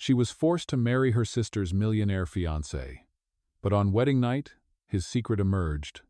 She was forced to marry her sister's millionaire fiancé. But on wedding night, his secret emerged.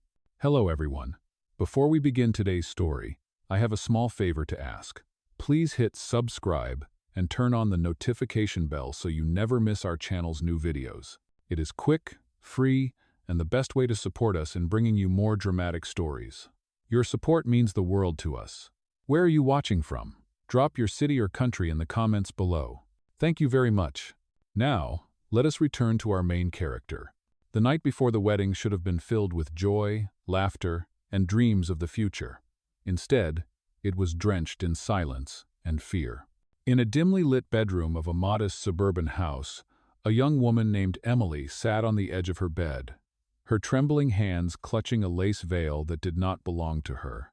Hello everyone. Before we begin today's story, I have a small favor to ask. Please hit subscribe and turn on the notification bell so you never miss our channel's new videos. It is quick, free, and the best way to support us in bringing you more dramatic stories. Your support means the world to us. Where are you watching from? Drop your city or country in the comments below. Thank you very much. Now, let us return to our main character. The night before the wedding should have been filled with joy, laughter, and dreams of the future. Instead, it was drenched in silence and fear. In a dimly lit bedroom of a modest suburban house, a young woman named Emily sat on the edge of her bed, her trembling hands clutching a lace veil that did not belong to her.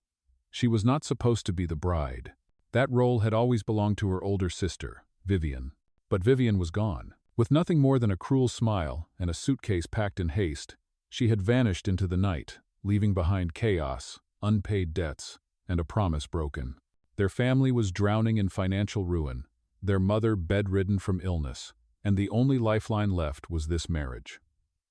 She was not supposed to be the bride. That role had always belonged to her older sister, Vivian. But Vivian was gone. With nothing more than a cruel smile and a suitcase packed in haste, she had vanished into the night, leaving behind chaos, unpaid debts, and a promise broken. Their family was drowning in financial ruin, their mother bedridden from illness, and the only lifeline left was this marriage.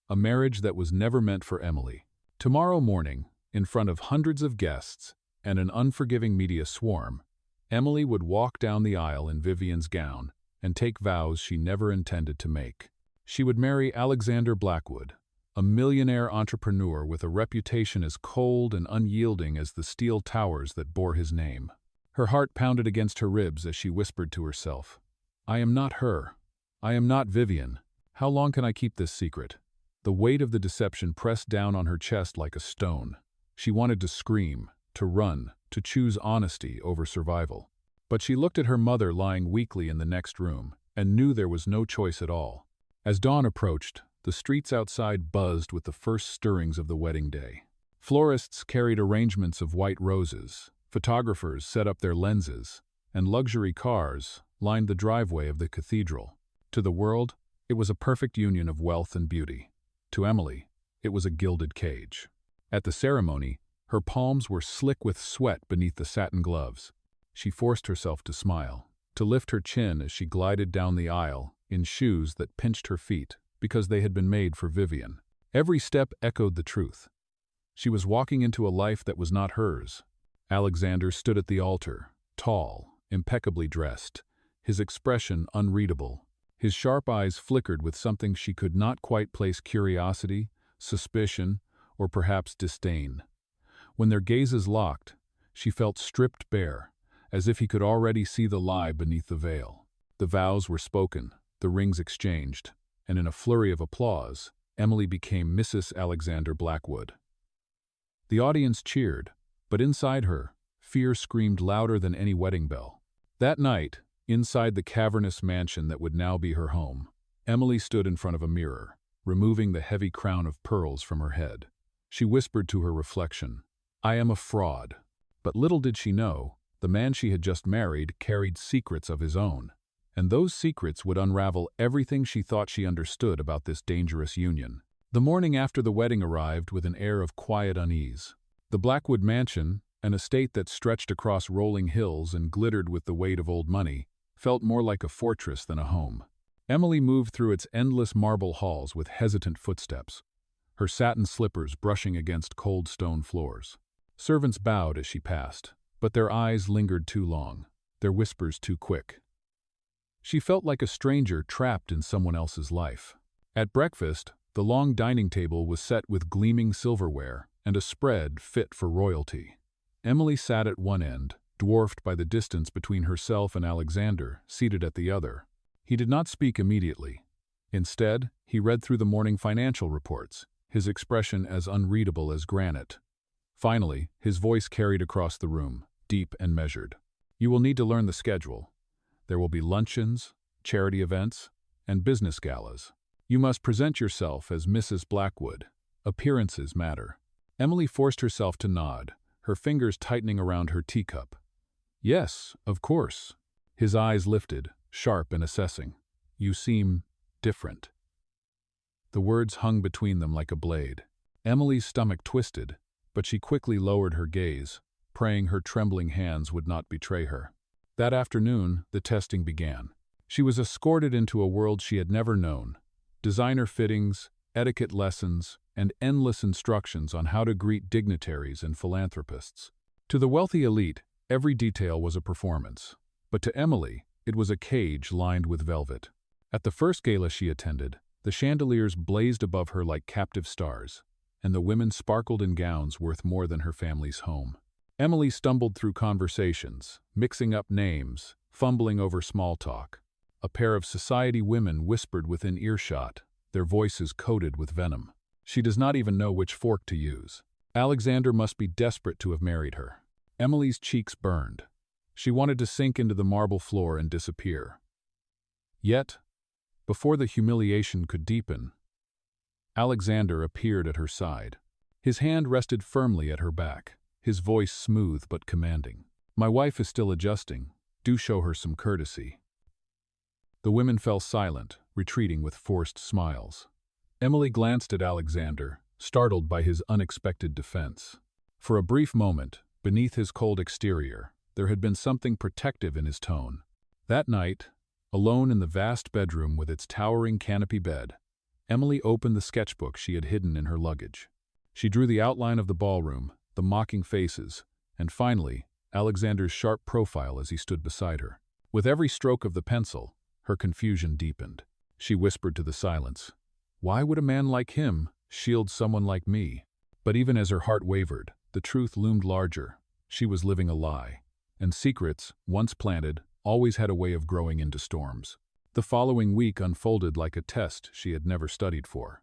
A marriage that was never meant for Emily. Tomorrow morning, in front of hundreds of guests and an unforgiving media swarm, Emily would walk down the aisle in Vivian's gown and take vows she never intended to make. She would marry Alexander Blackwood, a millionaire entrepreneur with a reputation as cold and unyielding as the steel towers that bore his name. Her heart pounded against her ribs as she whispered to herself, "I am not her. I am not Vivian. How long can I keep this secret?" The weight of the deception pressed down on her chest like a stone. She wanted to scream, to run, to choose honesty over survival. But she looked at her mother lying weakly in the next room and knew there was no choice at all. As dawn approached, the streets outside buzzed with the first stirrings of the wedding day. Florists carried arrangements of white roses, photographers set up their lenses, and luxury cars lined the driveway of the cathedral. To the world, it was a perfect union of wealth and beauty. To Emily, it was a gilded cage. At the ceremony, her palms were slick with sweat beneath the satin gloves. She forced herself to smile, to lift her chin as she glided down the aisle in shoes that pinched her feet because they had been made for Vivian. Every step echoed the truth. She was walking into a life that was not hers. Alexander stood at the altar, tall, impeccably dressed, his expression unreadable. His sharp eyes flickered with something she could not quite place: curiosity, suspicion, or perhaps disdain. When their gazes locked, she felt stripped bare, as if he could already see the lie beneath the veil. The vows were spoken, the rings exchanged, and in a flurry of applause, Emily became Mrs. Alexander Blackwood. The audience cheered, but inside her, fear screamed louder than any wedding bell. That night, inside the cavernous mansion that would now be her home, Emily stood in front of a mirror, removing the heavy crown of pearls from her head. She whispered to her reflection, "I am a fraud." But little did she know, the man she had just married carried secrets of his own, and those secrets would unravel everything she thought she understood about this dangerous union. The morning after the wedding arrived with an air of quiet unease. The Blackwood mansion, an estate that stretched across rolling hills and glittered with the weight of old money, felt more like a fortress than a home. Emily moved through its endless marble halls with hesitant footsteps, her satin slippers brushing against cold stone floors. Servants bowed as she passed, but their eyes lingered too long, their whispers too quick. She felt like a stranger trapped in someone else's life. At breakfast, the long dining table was set with gleaming silverware and a spread fit for royalty. Emily sat at one end, dwarfed by the distance between herself and Alexander, seated at the other. He did not speak immediately. Instead, he read through the morning financial reports, his expression as unreadable as granite. Finally, his voice carried across the room, deep and measured. "You will need to learn the schedule. There will be luncheons, charity events, and business galas. You must present yourself as Mrs. Blackwood. Appearances matter." Emily forced herself to nod, her fingers tightening around her teacup. "Yes, of course." His eyes lifted, sharp and assessing. "You seem different." The words hung between them like a blade. Emily's stomach twisted, but she quickly lowered her gaze, praying her trembling hands would not betray her. That afternoon, the testing began. She was escorted into a world she had never known: designer fittings, etiquette lessons, and endless instructions on how to greet dignitaries and philanthropists. To the wealthy elite, every detail was a performance. But to Emily, it was a cage lined with velvet. At the first gala she attended, the chandeliers blazed above her like captive stars, and the women sparkled in gowns worth more than her family's home. Emily stumbled through conversations, mixing up names, fumbling over small talk. A pair of society women whispered within earshot, their voices coated with venom. She does not even know which fork to use. Alexander must be desperate to have married her. Emily's cheeks burned. She wanted to sink into the marble floor and disappear. Yet, before the humiliation could deepen, Alexander appeared at her side. His hand rested firmly at her back, his voice smooth but commanding. "My wife is still adjusting. Do show her some courtesy." The women fell silent, retreating with forced smiles. Emily glanced at Alexander, startled by his unexpected defense. For a brief moment, beneath his cold exterior, there had been something protective in his tone. That night, alone in the vast bedroom with its towering canopy bed, Emily opened the sketchbook she had hidden in her luggage. She drew the outline of the ballroom, the mocking faces, and finally, Alexander's sharp profile as he stood beside her. With every stroke of the pencil, her confusion deepened. She whispered to the silence, "Why would a man like him shield someone like me?" But even as her heart wavered, the truth loomed larger. She was living a lie, and secrets, once planted, always had a way of growing into storms. The following week unfolded like a test she had never studied for.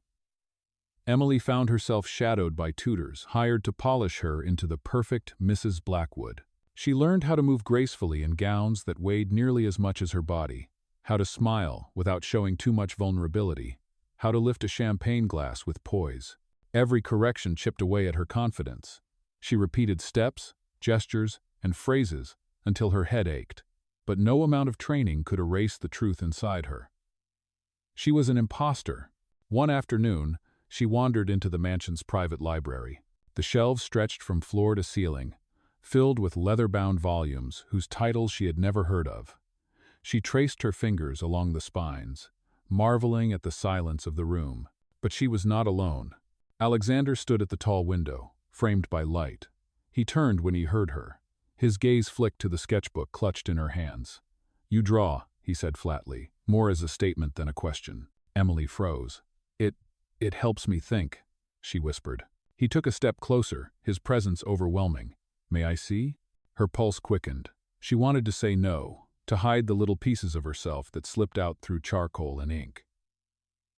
Emily found herself shadowed by tutors hired to polish her into the perfect Mrs. Blackwood. She learned how to move gracefully in gowns that weighed nearly as much as her body, how to smile without showing too much vulnerability, how to lift a champagne glass with poise. Every correction chipped away at her confidence. She repeated steps, gestures, and phrases until her head ached, but no amount of training could erase the truth inside her. She was an imposter. One afternoon, she wandered into the mansion's private library. The shelves stretched from floor to ceiling, filled with leather-bound volumes whose titles she had never heard of. She traced her fingers along the spines, marveling at the silence of the room. But she was not alone. Alexander stood at the tall window, framed by light. He turned when he heard her. His gaze flicked to the sketchbook clutched in her hands. "You draw," he said flatly, more as a statement than a question. Emily froze. It helps me think," she whispered. He took a step closer, his presence overwhelming. "May I see?" Her pulse quickened. She wanted to say no, to hide the little pieces of herself that slipped out through charcoal and ink.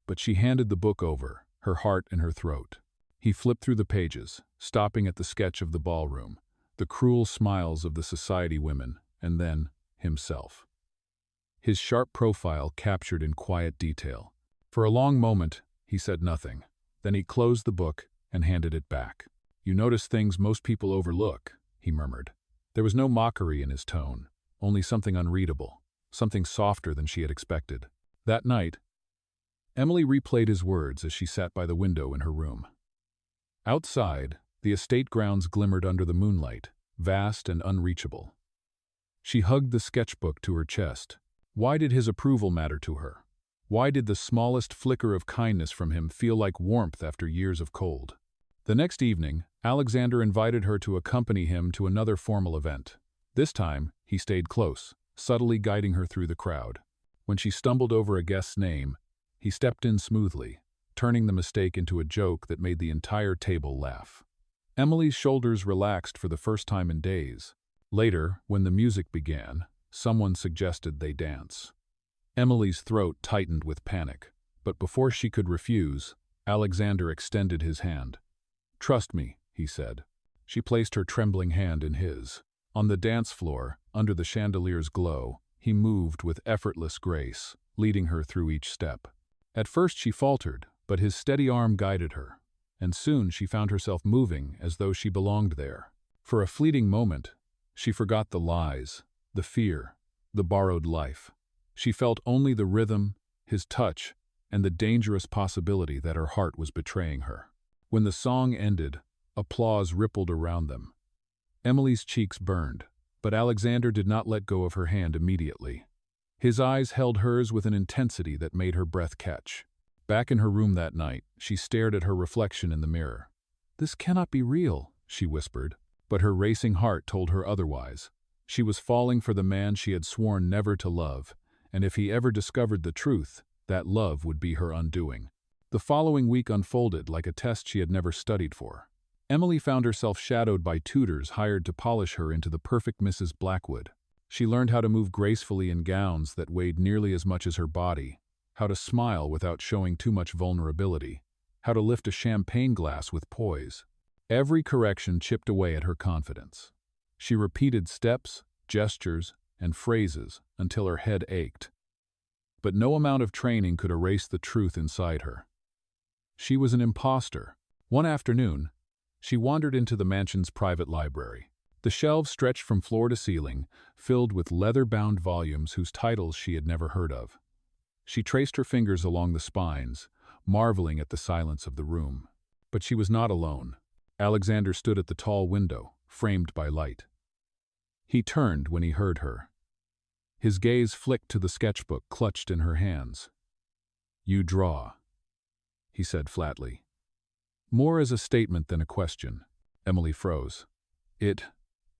But she handed the book over, her heart in her throat. He flipped through the pages, stopping at the sketch of the ballroom, the cruel smiles of the society women, and then himself. His sharp profile captured in quiet detail. For a long moment, he said nothing. Then he closed the book and handed it back. "You notice things most people overlook," he murmured. There was no mockery in his tone, only something unreadable, something softer than she had expected. That night, Emily replayed his words as she sat by the window in her room. Outside, the estate grounds glimmered under the moonlight, vast and unreachable. She hugged the sketchbook to her chest. Why did his approval matter to her? Why did the smallest flicker of kindness from him feel like warmth after years of cold? The next evening, Alexander invited her to accompany him to another formal event. This time, he stayed close, subtly guiding her through the crowd. When she stumbled over a guest's name, he stepped in smoothly, turning the mistake into a joke that made the entire table laugh. Emily's shoulders relaxed for the first time in days. Later, when the music began, someone suggested they dance. Emily's throat tightened with panic, but before she could refuse, Alexander extended his hand. "Trust me," he said. She placed her trembling hand in his. On the dance floor, under the chandelier's glow, he moved with effortless grace, leading her through each step. At first she faltered, but his steady arm guided her, and soon she found herself moving as though she belonged there. For a fleeting moment, she forgot the lies, the fear, the borrowed life. She felt only the rhythm, his touch, and the dangerous possibility that her heart was betraying her. When the song ended, applause rippled around them. Emily's cheeks burned, but Alexander did not let go of her hand immediately. His eyes held hers with an intensity that made her breath catch. Back in her room that night, she stared at her reflection in the mirror. "This cannot be real," she whispered, but her racing heart told her otherwise. She was falling for the man she had sworn never to love, and if he ever discovered the truth, that love would be her undoing. The following week unfolded like a test she had never studied for. Emily found herself shadowed by tutors hired to polish her into the perfect Mrs. Blackwood. She learned how to move gracefully in gowns that weighed nearly as much as her body, how to smile without showing too much vulnerability, how to lift a champagne glass with poise. Every correction chipped away at her confidence. She repeated steps, gestures, and phrases until her head ached. But no amount of training could erase the truth inside her. She was an imposter. One afternoon, she wandered into the mansion's private library. The shelves stretched from floor to ceiling, filled with leather-bound volumes whose titles she had never heard of. She traced her fingers along the spines, marveling at the silence of the room. But she was not alone. Alexander stood at the tall window, framed by light. He turned when he heard her. His gaze flicked to the sketchbook clutched in her hands. "You draw," he said flatly. More as a statement than a question. Emily froze. It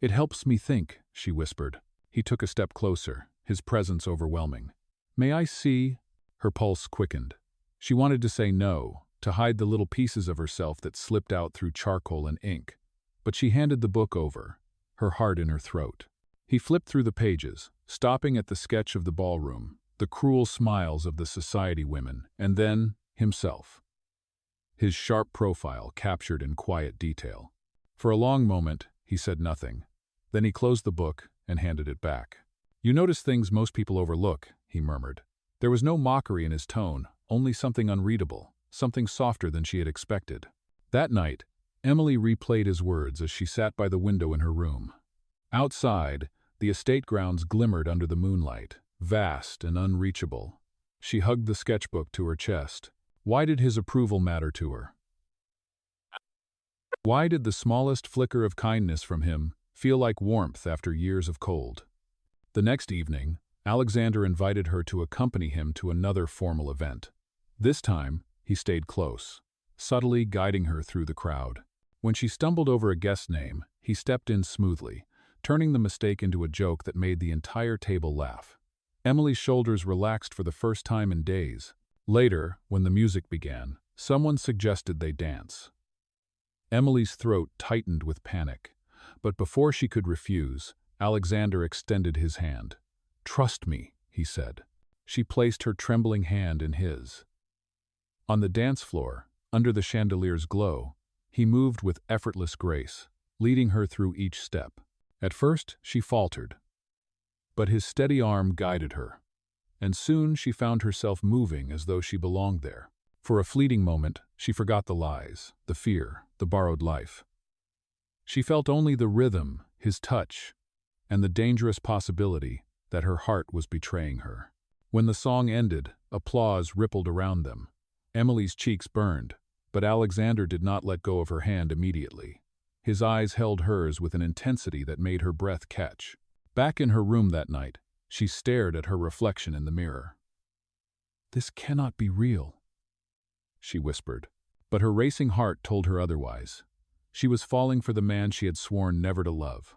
helps me think," she whispered. He took a step closer, his presence overwhelming. "May I see?" Her pulse quickened. She wanted to say no, to hide the little pieces of herself that slipped out through charcoal and ink. But she handed the book over, her heart in her throat. He flipped through the pages, stopping at the sketch of the ballroom, the cruel smiles of the society women, and then himself. His sharp profile captured in quiet detail. For a long moment, he said nothing. Then he closed the book and handed it back. "You notice things most people overlook," he murmured. There was no mockery in his tone, only something unreadable, something softer than she had expected. That night, Emily replayed his words as she sat by the window in her room. Outside, the estate grounds glimmered under the moonlight, vast and unreachable. She hugged the sketchbook to her chest. Why did his approval matter to her? Why did the smallest flicker of kindness from him feel like warmth after years of cold? The next evening, Alexander invited her to accompany him to another formal event. This time, he stayed close, subtly guiding her through the crowd. When she stumbled over a guest name, he stepped in smoothly, turning the mistake into a joke that made the entire table laugh. Emily's shoulders relaxed for the first time in days. Later, when the music began, someone suggested they dance. Emily's throat tightened with panic, but before she could refuse, Alexander extended his hand. "Trust me," he said. She placed her trembling hand in his. On the dance floor, under the chandelier's glow, he moved with effortless grace, leading her through each step. At first, she faltered, but his steady arm guided her, and soon she found herself moving as though she belonged there. For a fleeting moment, she forgot the lies, the fear, the borrowed life. She felt only the rhythm, his touch, and the dangerous possibility that her heart was betraying her. When the song ended, applause rippled around them. Emily's cheeks burned, but Alexander did not let go of her hand immediately. His eyes held hers with an intensity that made her breath catch. Back in her room that night, she stared at her reflection in the mirror. "This cannot be real," she whispered. But her racing heart told her otherwise. She was falling for the man she had sworn never to love.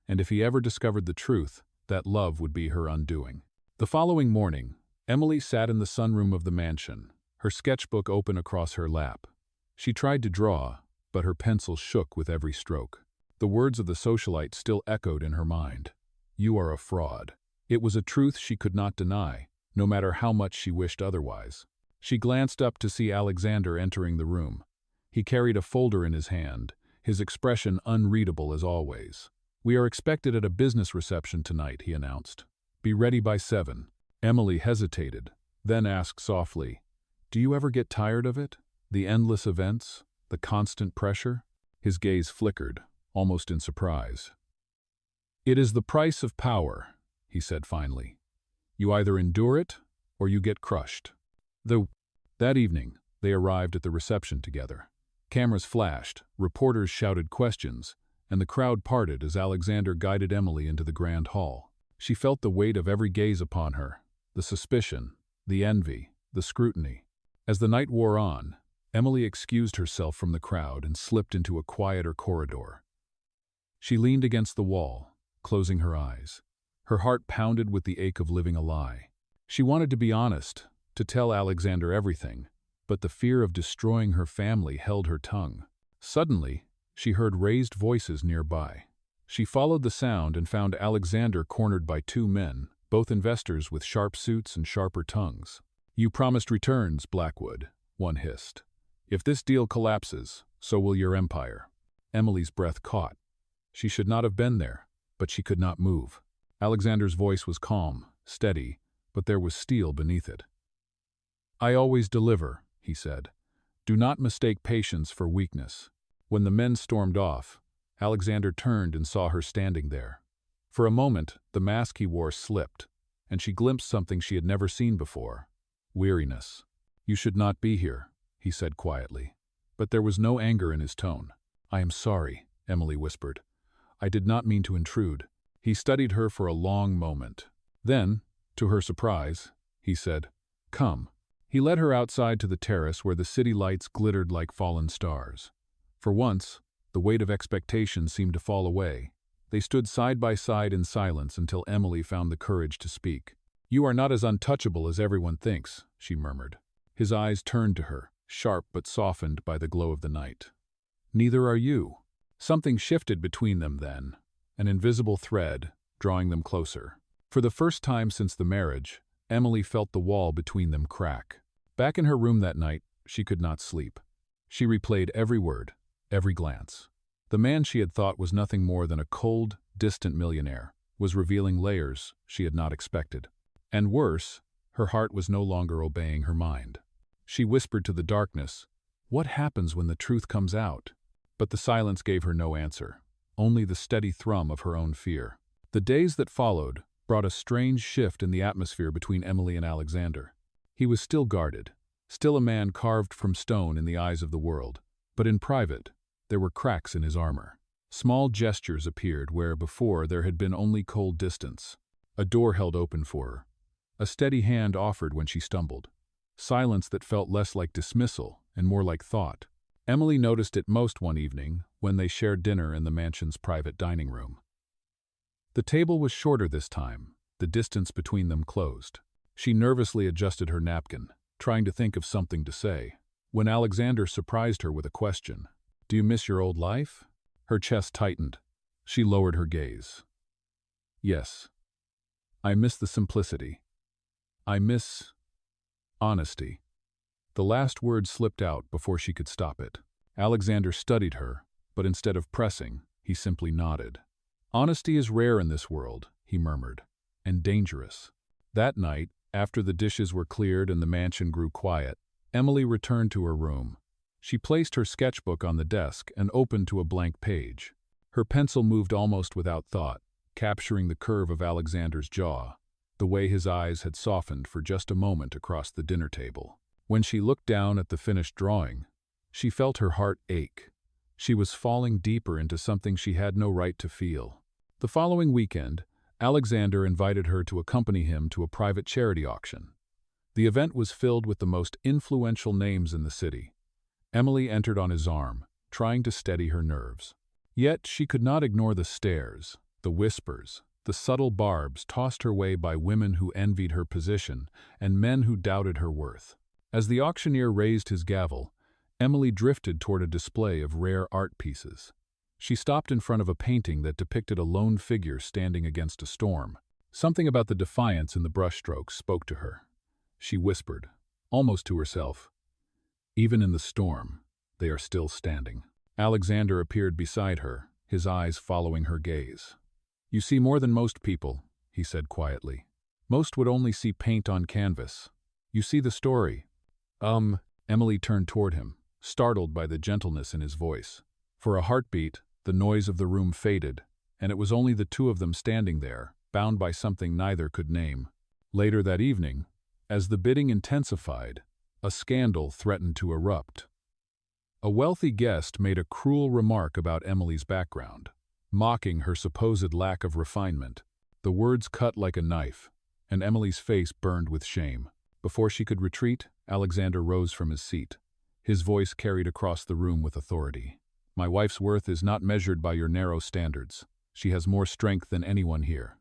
And if he ever discovered the truth, that love would be her undoing. The following morning, Emily sat in the sunroom of the mansion, her sketchbook open across her lap. She tried to draw, but her pencil shook with every stroke. The words of the socialite still echoed in her mind. "You are a fraud." It was a truth she could not deny, no matter how much she wished otherwise. She glanced up to see Alexander entering the room. He carried a folder in his hand, his expression unreadable as always. "We are expected at a business reception tonight," he announced. "Be ready by 7. Emily hesitated, then asked softly, "Do you ever get tired of it? The endless events? The constant pressure?" His gaze flickered, almost in surprise. "It is the price of power," he said finally. "You either endure it, or you get crushed." That evening, they arrived at the reception together. Cameras flashed, reporters shouted questions, and the crowd parted as Alexander guided Emily into the grand hall. She felt the weight of every gaze upon her, the suspicion, the envy, the scrutiny. As the night wore on, Emily excused herself from the crowd and slipped into a quieter corridor. She leaned against the wall, closing her eyes. Her heart pounded with the ache of living a lie. She wanted to be honest, to tell Alexander everything, but the fear of destroying her family held her tongue. Suddenly, she heard raised voices nearby. She followed the sound and found Alexander cornered by two men, both investors with sharp suits and sharper tongues. "You promised returns, Blackwood," one hissed. "If this deal collapses, so will your empire." Emily's breath caught. She should not have been there, but she could not move. Alexander's voice was calm, steady, but there was steel beneath it. "I always deliver," he said. "Do not mistake patience for weakness." When the men stormed off, Alexander turned and saw her standing there. For a moment, the mask he wore slipped, and she glimpsed something she had never seen before: weariness. "You should not be here," he said quietly. But there was no anger in his tone. "I am sorry," Emily whispered. "I did not mean to intrude." He studied her for a long moment. Then, to her surprise, he said, "Come." He led her outside to the terrace where the city lights glittered like fallen stars. For once, the weight of expectation seemed to fall away. They stood side by side in silence until Emily found the courage to speak. "You are not as untouchable as everyone thinks," she murmured. His eyes turned to her, sharp but softened by the glow of the night. "Neither are you." Something shifted between them then, an invisible thread, drawing them closer. For the first time since the marriage, Emily felt the wall between them crack. Back in her room that night, she could not sleep. She replayed every word, every glance. The man she had thought was nothing more than a cold, distant millionaire was revealing layers she had not expected. And worse, her heart was no longer obeying her mind. She whispered to the darkness, "What happens when the truth comes out?" But the silence gave her no answer, only the steady thrum of her own fear. The days that followed brought a strange shift in the atmosphere between Emily and Alexander. He was still guarded, still a man carved from stone in the eyes of the world, but in private, there were cracks in his armor. Small gestures appeared where before there had been only cold distance. A door held open for her. A steady hand offered when she stumbled. Silence that felt less like dismissal and more like thought. Emily noticed it most one evening when they shared dinner in the mansion's private dining room. The table was shorter this time, the distance between them closed. She nervously adjusted her napkin, trying to think of something to say, when Alexander surprised her with a question. "Do you miss your old life?" Her chest tightened. She lowered her gaze. "Yes. I miss the simplicity. I miss honesty." The last word slipped out before she could stop it. Alexander studied her, but instead of pressing, he simply nodded. "Honesty is rare in this world," he murmured, "and dangerous." That night, after the dishes were cleared and the mansion grew quiet, Emily returned to her room. She placed her sketchbook on the desk and opened to a blank page. Her pencil moved almost without thought, capturing the curve of Alexander's jaw, the way his eyes had softened for just a moment across the dinner table. When she looked down at the finished drawing, she felt her heart ache. She was falling deeper into something she had no right to feel. The following weekend, Alexander invited her to accompany him to a private charity auction. The event was filled with the most influential names in the city. Emily entered on his arm, trying to steady her nerves. Yet she could not ignore the stares, the whispers, the subtle barbs tossed her way by women who envied her position and men who doubted her worth. As the auctioneer raised his gavel, Emily drifted toward a display of rare art pieces. She stopped in front of a painting that depicted a lone figure standing against a storm. Something about the defiance in the brushstrokes spoke to her. She whispered, almost to herself, "Even in the storm, they are still standing." Alexander appeared beside her, his eyes following her gaze. "You see more than most people," he said quietly. "Most would only see paint on canvas. You see the story." Emily turned toward him, startled by the gentleness in his voice. For a heartbeat, the noise of the room faded, and it was only the two of them standing there, bound by something neither could name. Later that evening, as the bidding intensified, a scandal threatened to erupt. A wealthy guest made a cruel remark about Emily's background, mocking her supposed lack of refinement. The words cut like a knife, and Emily's face burned with shame. Before she could retreat, Alexander rose from his seat. His voice carried across the room with authority. "My wife's worth is not measured by your narrow standards. She has more strength than anyone here."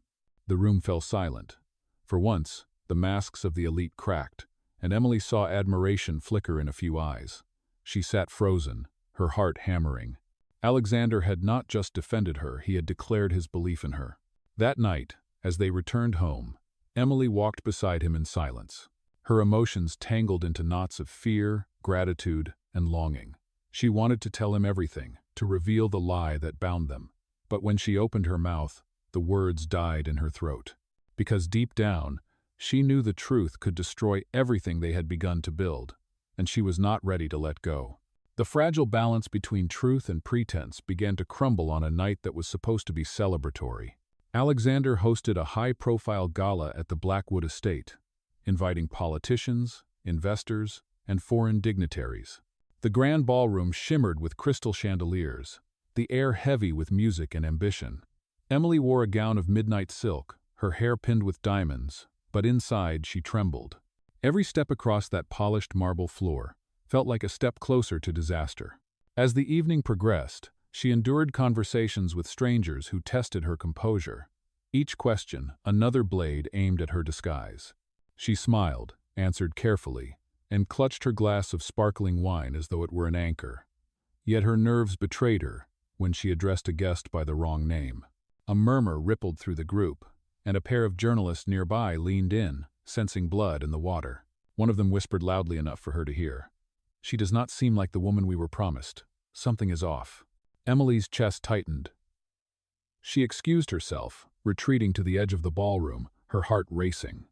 The room fell silent. For once, the masks of the elite cracked, and Emily saw admiration flicker in a few eyes. She sat frozen, her heart hammering. Alexander had not just defended her, he had declared his belief in her. That night, as they returned home, Emily walked beside him in silence. Her emotions tangled into knots of fear, gratitude, and longing. She wanted to tell him everything, to reveal the lie that bound them. But when she opened her mouth, the words died in her throat. Because deep down, she knew the truth could destroy everything they had begun to build, and she was not ready to let go. The fragile balance between truth and pretense began to crumble on a night that was supposed to be celebratory. Alexander hosted a high-profile gala at the Blackwood estate, inviting politicians, investors, and foreign dignitaries. The grand ballroom shimmered with crystal chandeliers, the air heavy with music and ambition. Emily wore a gown of midnight silk, her hair pinned with diamonds, but inside she trembled. Every step across that polished marble floor felt like a step closer to disaster. As the evening progressed, she endured conversations with strangers who tested her composure. Each question, another blade aimed at her disguise. She smiled, answered carefully, and clutched her glass of sparkling wine as though it were an anchor. Yet her nerves betrayed her when she addressed a guest by the wrong name. A murmur rippled through the group, and a pair of journalists nearby leaned in, sensing blood in the water. One of them whispered loudly enough for her to hear. "She does not seem like the woman we were promised. Something is off." Emily's chest tightened. She excused herself, retreating to the edge of the ballroom, her heart racing.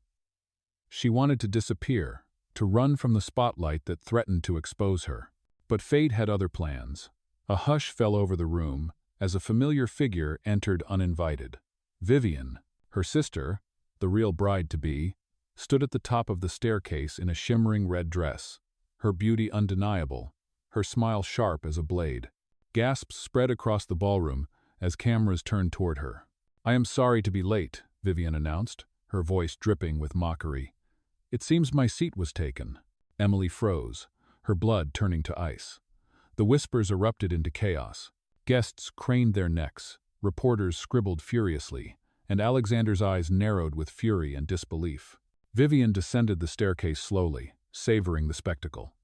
She wanted to disappear, to run from the spotlight that threatened to expose her. But fate had other plans. A hush fell over the room as a familiar figure entered uninvited. Vivian, her sister, the real bride-to-be, stood at the top of the staircase in a shimmering red dress, her beauty undeniable, her smile sharp as a blade. Gasps spread across the ballroom as cameras turned toward her. "I am sorry to be late," Vivian announced, her voice dripping with mockery. "It seems my seat was taken." Emily froze, her blood turning to ice. The whispers erupted into chaos. Guests craned their necks, reporters scribbled furiously, and Alexander's eyes narrowed with fury and disbelief. Vivian descended the staircase slowly, savoring the spectacle.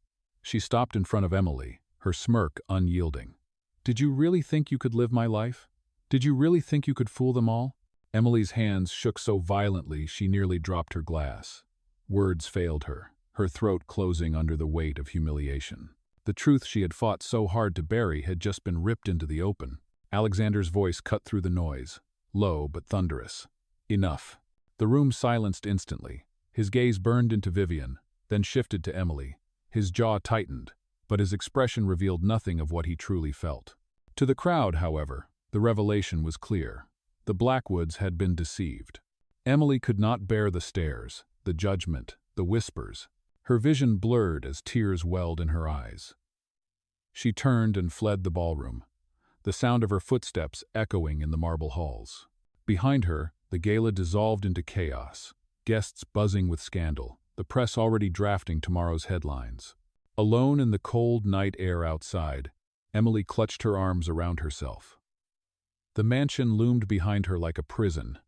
She stopped in front of Emily, her smirk unyielding. "Did you really think you could live my life? Did you really think you could fool them all?" Emily's hands shook so violently she nearly dropped her glass. Words failed her, her throat closing under the weight of humiliation. The truth she had fought so hard to bury had just been ripped into the open. Alexander's voice cut through the noise, low but thunderous. "Enough." The room silenced instantly. His gaze burned into Vivian, then shifted to Emily. His jaw tightened, but his expression revealed nothing of what he truly felt. To the crowd, however, the revelation was clear. The Blackwoods had been deceived. Emily could not bear the stares, the judgment, the whispers. Her vision blurred as tears welled in her eyes. She turned and fled the ballroom, the sound of her footsteps echoing in the marble halls. Behind her, the gala dissolved into chaos, guests buzzing with scandal, the press already drafting tomorrow's headlines. Alone in the cold night air outside, Emily clutched her arms around herself. The mansion loomed behind her like a prison,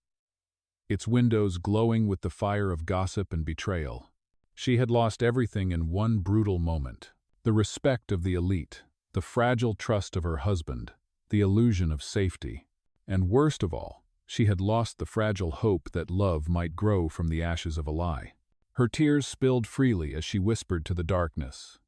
its windows glowing with the fire of gossip and betrayal. She had lost everything in one brutal moment. The respect of the elite, the fragile trust of her husband, the illusion of safety. And worst of all, she had lost the fragile hope that love might grow from the ashes of a lie. Her tears spilled freely as she whispered to the darkness,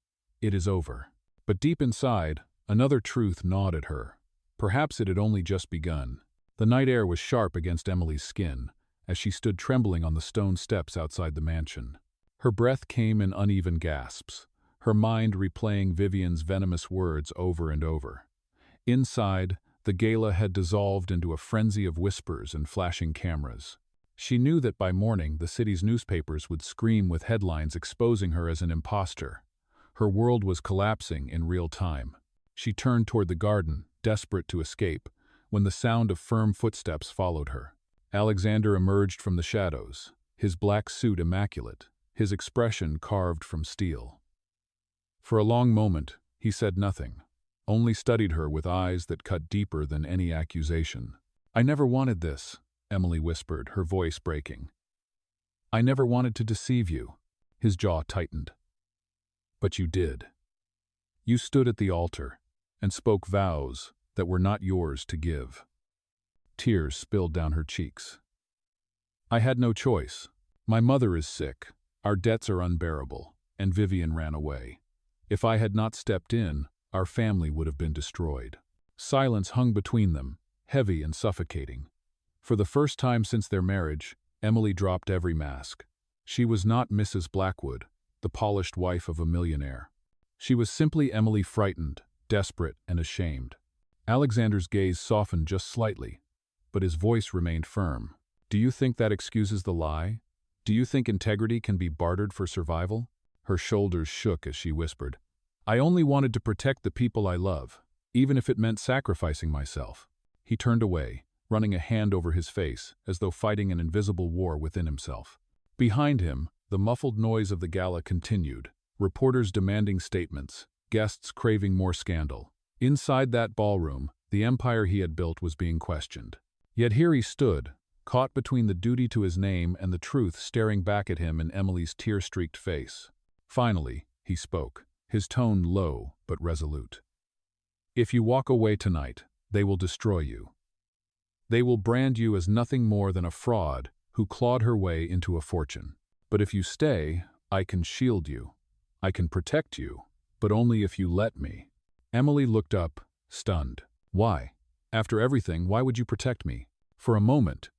"It is over." But deep inside, another truth gnawed at her. Perhaps it had only just begun. The night air was sharp against Emily's skin as she stood trembling on the stone steps outside the mansion. Her breath came in uneven gasps, her mind replaying Vivian's venomous words over and over. Inside, the gala had dissolved into a frenzy of whispers and flashing cameras. She knew that by morning the city's newspapers would scream with headlines exposing her as an imposter. Her world was collapsing in real time. She turned toward the garden, desperate to escape, when the sound of firm footsteps followed her. Alexander emerged from the shadows, his black suit immaculate, his expression carved from steel. For a long moment, he said nothing, only studied her with eyes that cut deeper than any accusation. "I never wanted this," Emily whispered, her voice breaking. "I never wanted to deceive you." His jaw tightened. "But you did. You stood at the altar and spoke vows that were not yours to give." Tears spilled down her cheeks. "I had no choice. My mother is sick, our debts are unbearable, and Vivian ran away. If I had not stepped in, our family would have been destroyed." Silence hung between them, heavy and suffocating. For the first time since their marriage, Emily dropped every mask. She was not Mrs. Blackwood, the polished wife of a millionaire. She was simply Emily, frightened, desperate, and ashamed. Alexander's gaze softened just slightly, but his voice remained firm. "Do you think that excuses the lie? Do you think integrity can be bartered for survival?" Her shoulders shook as she whispered, "I only wanted to protect the people I love, even if it meant sacrificing myself." He turned away, running a hand over his face, as though fighting an invisible war within himself. Behind him, the muffled noise of the gala continued, reporters demanding statements, guests craving more scandal. Inside that ballroom, the empire he had built was being questioned. Yet here he stood, caught between the duty to his name and the truth staring back at him in Emily's tear-streaked face. Finally, he spoke, his tone low but resolute. "If you walk away tonight, they will destroy you. They will brand you as nothing more than a fraud who clawed her way into a fortune. But if you stay, I can shield you. I can protect you, but only if you let me." Emily looked up, stunned. "Why? After everything, why would you protect me?" For a moment,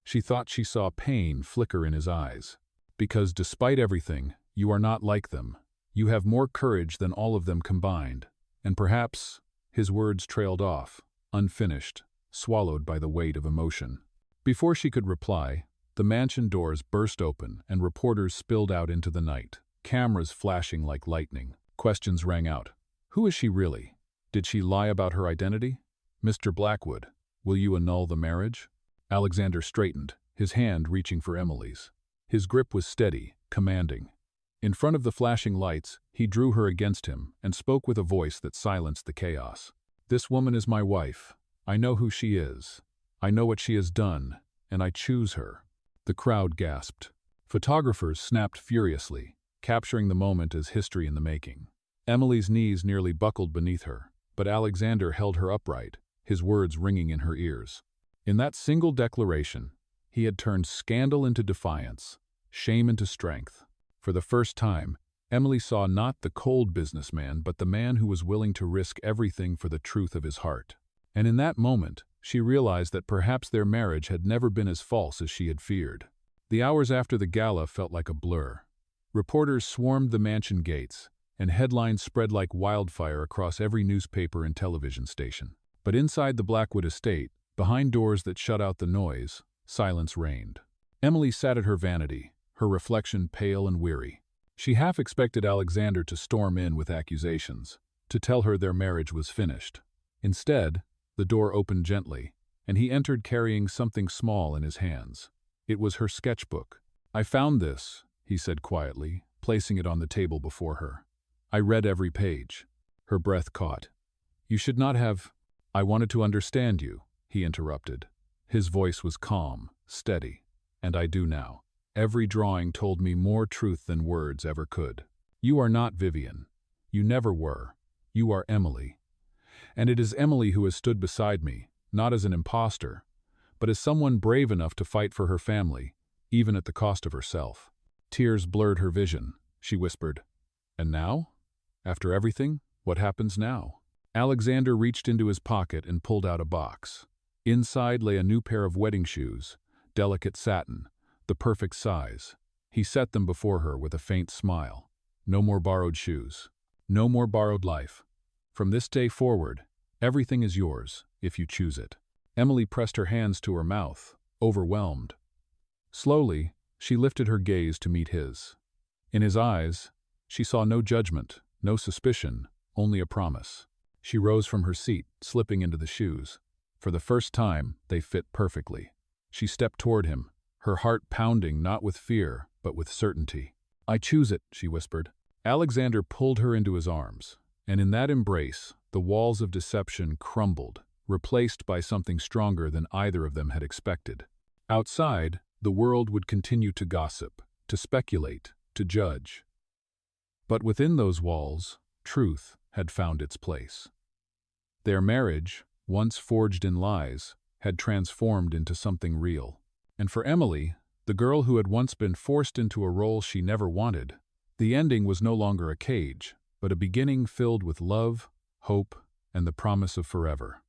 she thought she saw pain flicker in his eyes. "Because despite everything, you are not like them. You have more courage than all of them combined." And perhaps, his words trailed off, unfinished, swallowed by the weight of emotion. Before she could reply, the mansion doors burst open and reporters spilled out into the night, cameras flashing like lightning. Questions rang out. Who is she really? Did she lie about her identity? "Mr. Blackwood, will you annul the marriage?" Alexander straightened, his hand reaching for Emily's. His grip was steady, commanding. In front of the flashing lights, he drew her against him and spoke with a voice that silenced the chaos. "This woman is my wife. I know who she is. I know what she has done, and I choose her." The crowd gasped. Photographers snapped furiously, capturing the moment as history in the making. Emily's knees nearly buckled beneath her, but Alexander held her upright, his words ringing in her ears. In that single declaration, he had turned scandal into defiance, shame into strength. For the first time, Emily saw not the cold businessman but the man who was willing to risk everything for the truth of his heart. And in that moment, she realized that perhaps their marriage had never been as false as she had feared. The hours after the gala felt like a blur. Reporters swarmed the mansion gates, and headlines spread like wildfire across every newspaper and television station. But inside the Blackwood estate, behind doors that shut out the noise, silence reigned. Emily sat at her vanity, her reflection pale and weary. She half expected Alexander to storm in with accusations, to tell her their marriage was finished. Instead, the door opened gently, and he entered carrying something small in his hands. It was her sketchbook. "I found this," he said quietly, placing it on the table before her. "I read every page." Her breath caught. "You should not have—" "I wanted to understand you," he interrupted. His voice was calm, steady. "And I do now. Every drawing told me more truth than words ever could. You are not Vivian. You never were. You are Emily. And it is Emily who has stood beside me, not as an imposter, but as someone brave enough to fight for her family, even at the cost of herself." Tears blurred her vision. She whispered, "And now? After everything, what happens now?" Alexander reached into his pocket and pulled out a box. Inside lay a new pair of wedding shoes, delicate satin, the perfect size. He set them before her with a faint smile. "No more borrowed shoes. No more borrowed life. From this day forward, everything is yours, if you choose it." Emily pressed her hands to her mouth, overwhelmed. Slowly, she lifted her gaze to meet his. In his eyes, she saw no judgment, no suspicion, only a promise. She rose from her seat, slipping into the shoes. For the first time, they fit perfectly. She stepped toward him, her heart pounding not with fear, but with certainty. "I choose it," she whispered. Alexander pulled her into his arms, and in that embrace, the walls of deception crumbled, replaced by something stronger than either of them had expected. Outside, the world would continue to gossip, to speculate, to judge. But within those walls, truth had found its place. Their marriage, once forged in lies, had transformed into something real. And for Emily, the girl who had once been forced into a role she never wanted, the ending was no longer a cage, but a beginning filled with love, hope, and the promise of forever.